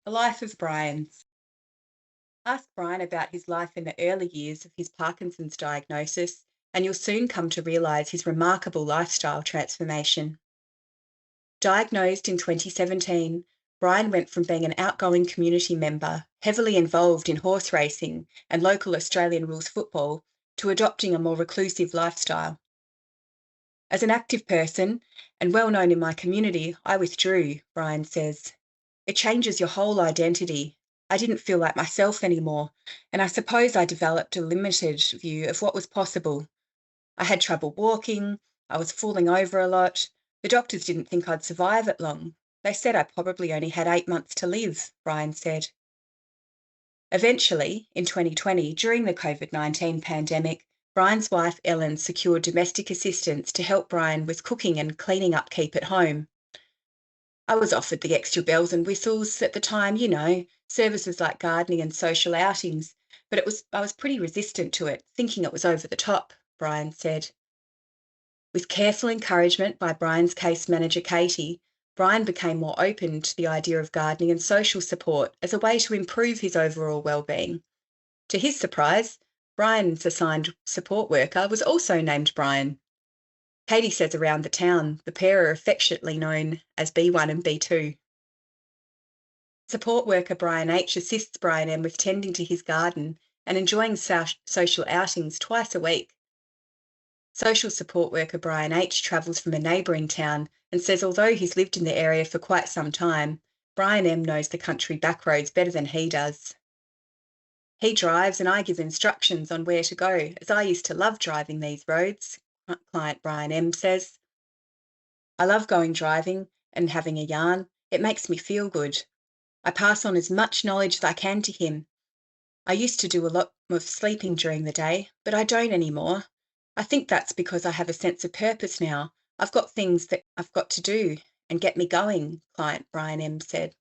The life of Brian's. Ask Brian about his life in the early years of his Parkinson's diagnosis, and you'll soon come to realise his remarkable lifestyle transformation. Diagnosed in 2017, Brian went from being an outgoing community member, heavily involved in horse racing and local Australian rules football, to adopting a more reclusive lifestyle. As an active person and well known in my community, I withdrew, Brian says. It changes your whole identity. I didn't feel like myself anymore, and I suppose I developed a limited view of what was possible. I had trouble walking, I was falling over a lot. The doctors didn't think I'd survive it long. They said I probably only had 8 months to live, Brian said. Eventually, in 2020, during the COVID-19 pandemic, Brian's wife Ellen secured domestic assistance to help Brian with cooking and cleaning upkeep at home. I was offered the extra bells and whistles at the time, services like gardening and social outings, but I was pretty resistant to it, thinking it was over the top, Brian said. With careful encouragement by Brian's case manager, Katie, Brian became more open to the idea of gardening and social support as a way to improve his overall well-being. To his surprise, Brian's assigned support worker was also named Brian. Katie says around the town, the pair are affectionately known as B1 and B2. Support worker Brian H assists Brian M with tending to his garden and enjoying social outings twice a week. Social support worker Brian H travels from a neighbouring town and says although he's lived in the area for quite some time, Brian M knows the country back roads better than he does. He drives and I give instructions on where to go, as I used to love driving these roads, client Brian M says. I love going driving and having a yarn. It makes me feel good. I pass on as much knowledge as I can to him. I used to do a lot of sleeping during the day, but I don't anymore. I think that's because I have a sense of purpose now. I've got things that I've got to do and get me going, client Brian M said.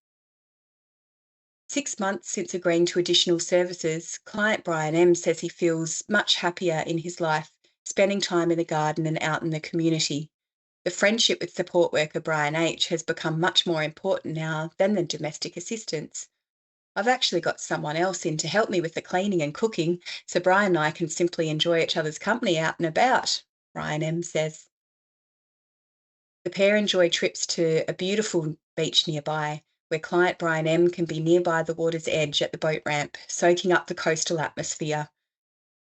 6 months since agreeing to additional services, client Brian M says he feels much happier in his life, spending time in the garden and out in the community. The friendship with support worker Brian H has become much more important now than the domestic assistance. I've actually got someone else in to help me with the cleaning and cooking, so Brian and I can simply enjoy each other's company out and about, Brian M says. The pair enjoy trips to a beautiful beach nearby, where client Brian M can be nearby the water's edge at the boat ramp, soaking up the coastal atmosphere.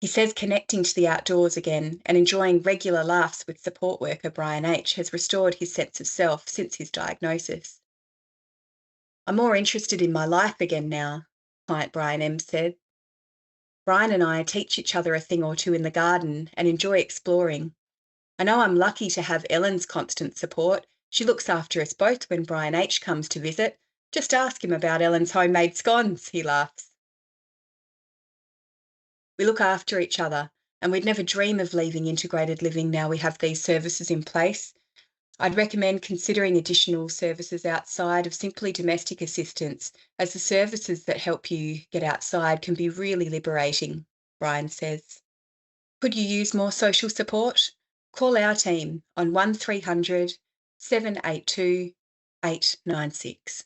He says connecting to the outdoors again and enjoying regular laughs with support worker Brian H has restored his sense of self since his diagnosis. I'm more interested in my life again now, client Brian M said. Brian and I teach each other a thing or two in the garden and enjoy exploring. I know I'm lucky to have Ellen's constant support. She looks after us both when Brian H comes to visit. Just ask him about Ellen's homemade scones, he laughs. We look after each other, and we'd never dream of leaving integrated living now we have these services in place. I'd recommend considering additional services outside of simply domestic assistance, as the services that help you get outside can be really liberating, Brian says. Could you use more social support? Call our team on 1300 782 896.